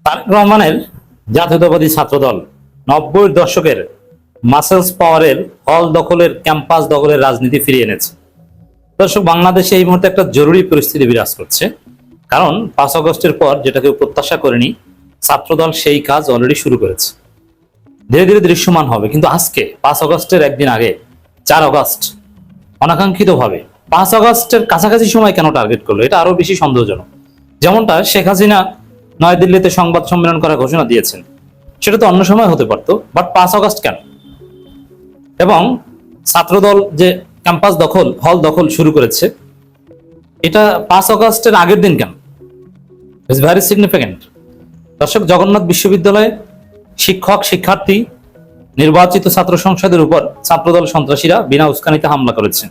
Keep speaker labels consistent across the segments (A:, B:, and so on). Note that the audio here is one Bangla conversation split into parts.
A: তারেক রহমানের জাতীয়তাবাদী ছাত্রদল 90-এর দশকের মাসেলস পাওয়ারের হল দখলের, ক্যাম্পাস দখলের রাজনীতি ফিরিয়ে এনেছে। দর্শক, বাংলাদেশে এই মুহূর্তে একটা জরুরি পরিস্থিতি বিরাজ করছে। কারণ 5 আগস্টের পর যেটা কেউ প্রত্যাশা করেনি, ছাত্রদল সেই কাজ অলরেডি শুরু করেছে। ধীরে ধীরে দৃশ্যমান হবে। কিন্তু আজকে 5 আগস্টের একদিন আগে 4 আগস্ট অনাকাঙ্ক্ষিতভাবে 5 আগস্টের কাছাকাছি সময় কেন টার্গেট করলো, এটা আরো বেশি সন্দেহজনক। যেমনটা শেখ হাসিনা নয়াদিল্লিতে সংবাদ সম্মেলন করার ঘোষণা দিয়েছেন, সেটা তো অন্য সময় হতে পারতো, বাট 5 আগস্ট কেন? এবং ছাত্রদল যে ক্যাম্পাস দখল, হল দখল শুরু করেছে, এটা 5 আগস্টের আগের দিন কেন? It's very significant. দর্শক, জগন্নাথ বিশ্ববিদ্যালয়ে শিক্ষক শিক্ষার্থী নির্বাচিত ছাত্র সংসদের উপর ছাত্রদল সন্ত্রাসীরা বিনা উস্কানিতে হামলা করেছে।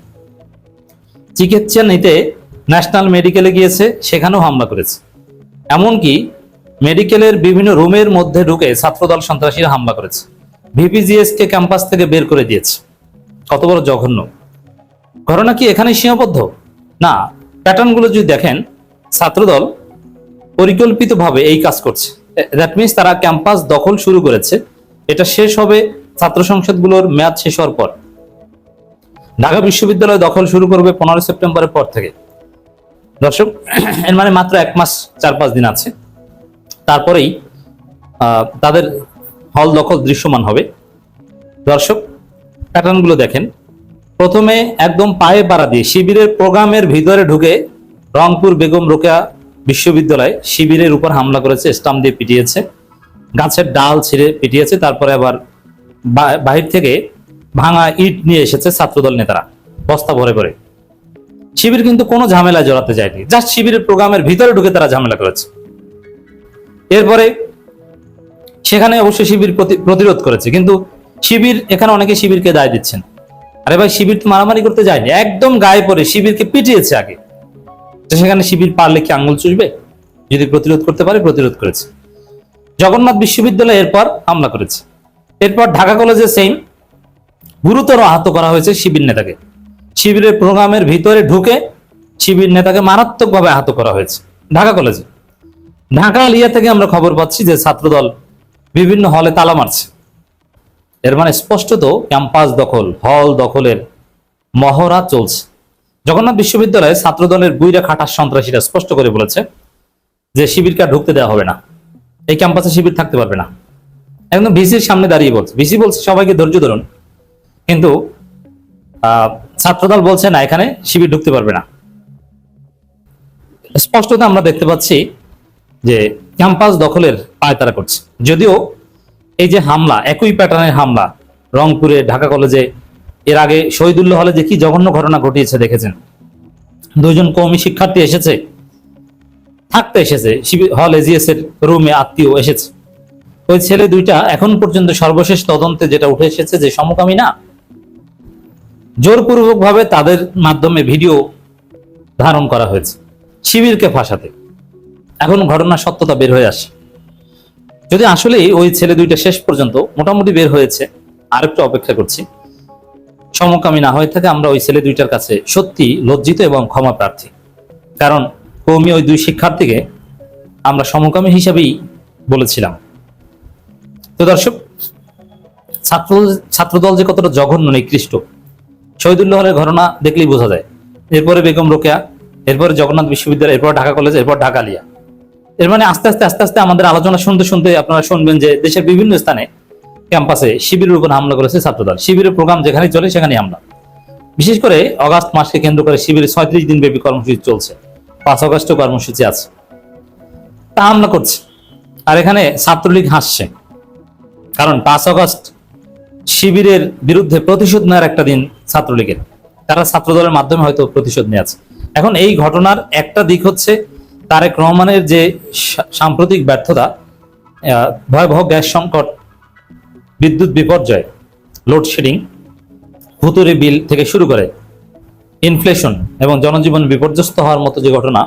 A: চিকিৎসা নিতে ন্যাশনাল মেডিকেলে গিয়েছে, সেখানেও হামলা করেছে। এমনকি মেডিকেলের বিভিন্ন রুমের মধ্যে ঢুকে ছাত্রদল সন্ত্রাসীরা হামলা করেছে। ভিপিজিএস কে ক্যাম্পাস থেকে বের করে দিয়েছে। কত বড় জঘন্য ঘটনা! কি এখানে সীমাবদ্ধ? না, প্যাটার্নগুলো যদি দেখেন, ছাত্রদল পরিকল্পিতভাবে এই কাজ করছে। দ্যাট মিনস তারা ক্যাম্পাস দখল শুরু করেছে। এটা শেষ হবে ছাত্র সংসদগুলোর মেয়াদ শেষ হওয়ার পর। ঢাকা বিশ্ববিদ্যালয় দখল শুরু করবে 15 সেপ্টেম্বরের পর থেকে। দর্শক, এর মানে মাত্র 1 মাস 4-5 দিন আছে, তারপরেই তাদের হল দখল দৃশ্যমান হবে। দর্শক, প্যাটার্নগুলো দেখেন। প্রথমে একদম পায়ে পাড়া দিয়ে শিবিরের প্রোগ্রামের ভিতরে ঢুকে রংপুর বেগম রোকেয়া বিশ্ববিদ্যালয় শিবিরের উপর হামলা করেছে, স্টাম্প দিয়ে পিটিয়েছে, গাছের ডাল ছিঁড়ে পিটিয়েছে। তারপরে আবার বাহির থেকে ভাঙা ইট নিয়ে এসেছে ছাত্রদল নেতারা বস্তা ভরে ভরে। শিবির কিন্তু কোনো ঝামেলায় জড়াতে যায়নি, জাস্ট শিবিরের প্রোগ্রামের ভিতরে ঢুকে তারা ঝামেলা করেছে। এরপরে সেখানে অবশ্যই শিবির প্রতিরোধ করেছে, কিন্তু শিবির, এখানে অনেকে শিবিরকে দায় দিচ্ছেন। আরে ভাই, শিবির তো মারামারি করতে যায়নি, একদম গায়ে পড়ে শিবিরকে পিটিয়েছে আগে। সেখানে শিবির পারলে কি আঙ্গুল চুষবে? যদি প্রতিরোধ করতে পারে, প্রতিরোধ করেছে। জগন্নাথ বিশ্ববিদ্যালয় এরপর হামলা করেছে। এরপর ঢাকা কলেজে সেম গুরুতর আহত করা হয়েছে শিবির নেতাকে। শিবিরের প্রোগ্রামের ভিতরে ঢুকে শিবির নেতাকে মারাত্মকভাবে আহত করা হয়েছে ঢাকা কলেজে। ঢাকা আলিয়া থেকে আমরা খবর পাচ্ছি যে ছাত্রদল বিভিন্ন হলে তালা মারছে। এর মানে স্পষ্টত ক্যাম্পাস দখল, হল দখলের মহড়া চলছে। জগন্নাথ বিশ্ববিদ্যালয়ে ছাত্রদলের বুইরা খাটাস সন্ত্রাসীরা স্পষ্ট করে বলেছে যে শিবিরকে ঢুকতে দেওয়া হবে না, এই ক্যাম্পাসে শিবির থাকতে পারবে না। একদম ভিসির সামনে দাঁড়িয়ে বলছে, ভিসি বলছে সবাইকে ধৈর্য ধরুন, কিন্তু ছাত্রদল বলছে না, এখানে শিবির ঢুকতে পারবে না। স্পষ্টত আমরা দেখতে পাচ্ছি যে ক্যাম্পাস দখলের পায়তারা করছে। যদিও এই যে হামলা, একই প্যাটার্নের হামলা রংপুরে, ঢাকা কলেজে, এর আগে শহীদুল্লাহ হলে যে কি জঘন্য ঘটনা ঘটিয়েছে দেখেছেন। 2 জন কওমি শিক্ষার্থী এসেছে, থাকতে এসেছে হল এজিএস এর রুমে, আত্মীয় এসেছে। ওই ছেলে দুইটা এখন পর্যন্ত সর্বশেষ তদন্তে যেটা উঠে এসেছে যে সমকামী না, জোরপূর্বক ভাবে তাদের মাধ্যমে ভিডিও ধারণ করা হয়েছে শিবিরকে ফাঁসাতে। এখন ঘটনার সত্যতা বের হয়ে আসে। যদি আসলে ওই ছেলে দুইটা শেষ পর্যন্ত মোটামুটি বের হয়েছে, আরেকটু অপেক্ষা করছি, সমকামী না হয়ে থাকে, আমরা ওই ছেলে দুইটার কাছে সত্যি লজ্জিত এবং ক্ষমা প্রার্থী। কারণ কওমি ওই 2 শিক্ষার্থীকে আমরা সমকামী হিসাবেই বলেছিলাম। তো দর্শক, ছাত্রদল যে কতটা জঘন্য নিকৃষ্ট, শহীদুল্লাহ হলের ঘটনা দেখলেই বোঝা যায়। এরপরে বেগম রোকেয়া, এরপরে জগন্নাথ বিশ্ববিদ্যালয়, এরপর ঢাকা কলেজ, এরপর ঢাকা আলিয়া। এর মানে আস্তে আস্তে আমাদের আলোচনা শুনতে শুনতে আপনারা শুনবেন যে দেশের বিভিন্ন স্থানে ক্যাম্পাসে শিবিরের উপর হামলা করেছে ছাত্রদল। শিবিরের প্রোগ্রাম যেখানে চলে সেখানে হামলা। বিশেষ করে অগাস্ট মাসকে কেন্দ্র করে শিবিরের 36 দিন ব্যাপী কর্মসূচি চলছে। 5 আগস্টও কর্মসূচি আছে, তা হামলা করছে। আর এখানে ছাত্রলীগ হাসছে, কারণ 5 আগস্ট শিবিরের বিরুদ্ধে প্রতিশোধ নেওয়ার একটা দিন ছাত্রলীগের। তারা ছাত্রদলের মাধ্যমে হয়তো প্রতিশোধ নিয়েছে। এখন এই ঘটনার একটা দিক হচ্ছে তারেক রহমানের যে সাম্প্রতিক ব্যর্থতা, ভয়াবহ গ্যাস সংকট, বিদ্যুৎ বিপর্যয়, লোডশেডিং, ভুতুরে বিল থেকে শুরু করে ইনফ্লেশন এবং জনজীবন বিপর্যস্ত হওয়ার মতো যে ঘটনা,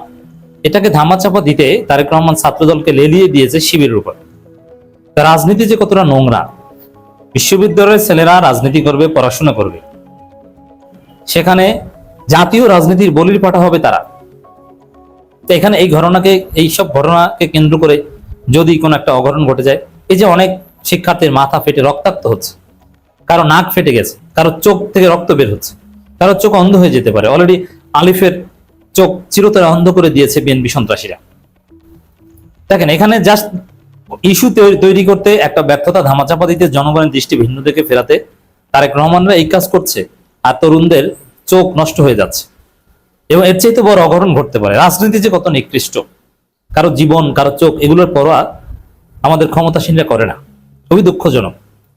A: এটাকে ধামাচাপা দিতে তারেক রহমান ছাত্রদলকে লেলিয়ে দিয়েছে শিবিরের উপর। রাজনীতি যে কতটা নোংরা! বিশ্ববিদ্যালয়ের ছেলেরা রাজনীতি করবে, পড়াশোনা করবে, সেখানে জাতীয় রাজনীতির বলির পাঠা হবে তারা। তো এখানে এইসব ঘটনাকে কেন্দ্র করে যদি কোনো একটা অঘটন ঘটে যায়, এই যে অনেক শিক্ষার্থীর মাথা ফেটে রক্তাক্ত হচ্ছে, কারো নাক ফেটে গেছে, কারো চোখ থেকে রক্ত বের হচ্ছে, কারো চোখ অন্ধ হয়ে যেতে পারে। অলরেডি আলিফের চোখ চিরতরে অন্ধ করে দিয়েছে বিএনপি সন্ত্রাসীরা। দেখেন, এখানে জাস্ট ইস্যু তৈরি করতে, একটা ব্যর্থতা ধামাচাপা দিতে, জনগণের দৃষ্টি ভিন্ন দিকে ফেরাতে তারেক রহমানরা এই কাজ করছে, আর তরুণদের চোখ নষ্ট হয়ে যাচ্ছে। এবং এর চাইতে বড় অঘটন ঘটতে পারে। রাজনীতি যে কত নিকৃষ্ট, কারো জীবন, কারো চোখ, এগুলোর পরোয়া আমাদের ক্ষমতাসীনরা করে না। খুবই দুঃখজনক।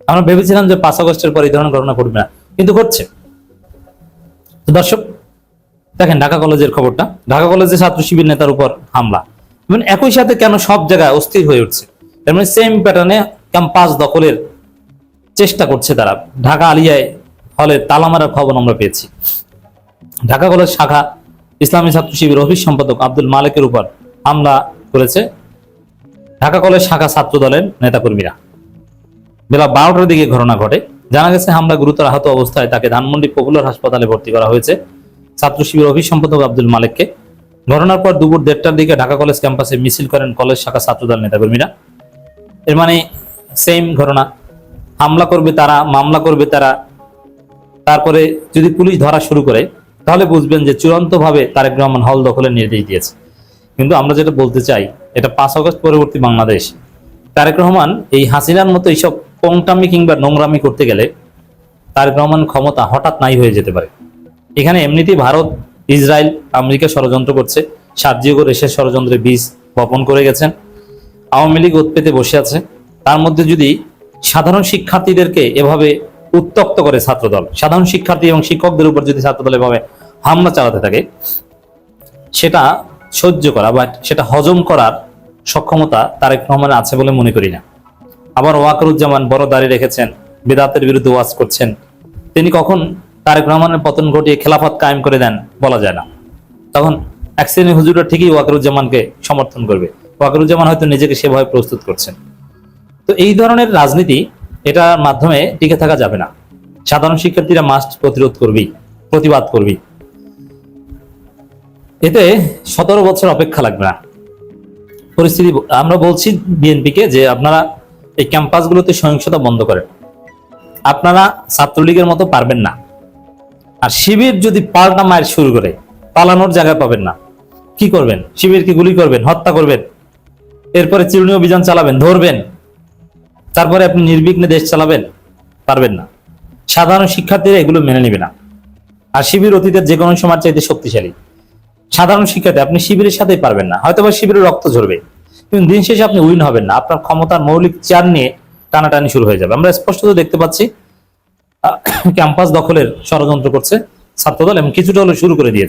A: আমরা ভেবেছিলাম যে 5 আগস্টের পর এই ধরনের ঘটনা ঘটবে না, কিন্তু ঘটছে। তো দর্শক দেখেন ঢাকা কলেজের খবরটা, ঢাকা কলেজে ছাত্র শিবির নেতার উপর হামলা, এবং একই সাথে কেন সব জায়গায় অস্থির হয়ে উঠছে। তার মানে সেম প্যাটার্নে ক্যাম্পাস দখলের চেষ্টা করছে তারা। ঢাকা আলিয়ায় হলে তালা মারার খবর আমরা পেয়েছি। ঢাকা কলেজ শাখা ইসলামী ছাত্র শিবির অফিস সম্পাদক আব্দুল মালেকের উপর হামলা করেছে ঢাকা কলেজ শাখা ছাত্র দলের নেতাকর্মীরা। বেলা 12টার দিকে ঘটনা ঘটে। জানা গেছে হামলা গুরুতর আহত অবস্থায় তাকে ধানমন্ডি পপুলার হাসপাতালে ভর্তি করা হয়েছে ছাত্র শিবির অফিস সম্পাদক আব্দুল মালেককে। ঘটনার পর দুপুর 1:30টার দিকে ঢাকা কলেজ ক্যাম্পাসে মিছিল করেন কলেজ শাখা ছাত্রদল নেতাকর্মীরা। এর মানে সেম ঘটনা, হামলা করবে তারা, মামলা করবে তারা, তারপরে যদি পুলিশ ধরা শুরু করে তাহলে বুঝবেন যে চূড়ান্তভাবে তারেক রহমান হল দখলের নির্দেশ দিয়েছে। কিন্তু আমরা যেটা বলতে চাই, এটা 5 আগস্ট পরবর্তী বাংলাদেশ। তারেক রহমান এই হাসিনার মতো এইসব পংটামি কিংবা নোংরামি করতে গেলে তারেক রহমান ক্ষমতা হঠাৎ নাই হয়ে যেতে পারে। এখানে এমনিতেই ভারত, ইসরায়েল, আমেরিকা ষড়যন্ত্র করছে। সার্জিও রেশের ষড়যন্ত্রের বীজ বপন করে গেছেন। আওয়ামী লীগ ওত পেতে বসে আছে। তার মধ্যে যদি সাধারণ শিক্ষার্থীদেরকে এভাবে উত্তক্ত করে ছাত্রদল, সাধারণ শিক্ষার্থী এবং শিক্ষকদের উপর যদি ছাত্রদল এভাবে হামলা চালাতে থাকে, সেটা সহ্য করা বা সেটা হজম করার সক্ষমতা তারেক রহমানের আছে বলে মনে করি না। আবার ওয়াকারুজ্জামান বড় দাঁড়িয়ে রেখেছেন, বেদাতের বিরুদ্ধে ওয়াজ করছেন। তিনি কখন তারেক রহমানের পতন ঘটিয়ে খেলাফত কায়েম করে দেন বলা যায় না। তখন এক শ্রেণী হুজুররা ঠিকই ওয়াকারুজ্জামানকে সমর্থন করবে। ওয়াকারুজ্জামান হয়তো নিজেকে সেভাবে প্রস্তুত করছেন। তো এই ধরনের রাজনীতি, এটার মাধ্যমে টিকে থাকা যাবে না। সাধারণ শিক্ষার্থীরা মাস্ট প্রতিরোধ করবি, প্রতিবাদ করবি। এতে 17 বছর অপেক্ষা লাগবে না। পরিস্থিতি, আমরা বলছি বিএনপিকে যে আপনারা এই ক্যাম্পাসগুলোতে সহিংসতা বন্ধ করেন। আপনারা ছাত্রলীগের মতো পারবেন না। আর শিবির যদি পাল্টা মায়ের শুরু করে, পালানোর জায়গা পাবেন না। কি করবেন? শিবিরকে গুলি করবেন, হত্যা করবেন, এরপরে চিরুনি অভিযান চালাবেন, ধরবেন, তারপরে আপনি নির্বিঘ্নে দেশ চালাবেন? পারবেন না। সাধারণ শিক্ষার্থীরা এগুলো মেনে নেবে না। আর শিবির অতীতের যে কোনো সময় চাইতে শক্তিশালী। সাধারণ শিক্ষার্থী আপনি শিবিরের সাথেই পারবেন না। হয়তো বা শিবিরের রক্ত ঝরবে, কিন্তু দিন শেষে আপনি উইন হবেন না। আপনার ক্ষমতার মৌলিক চেয়ার নিয়ে টানাটানি শুরু হয়ে যাবে। আমরা স্পষ্টত দেখতে পাচ্ছি ক্যাম্পাস দখলের ষড়যন্ত্র করছে ছাত্রদল, এবং কিছুটা হলে শুরু করে দিয়েছে।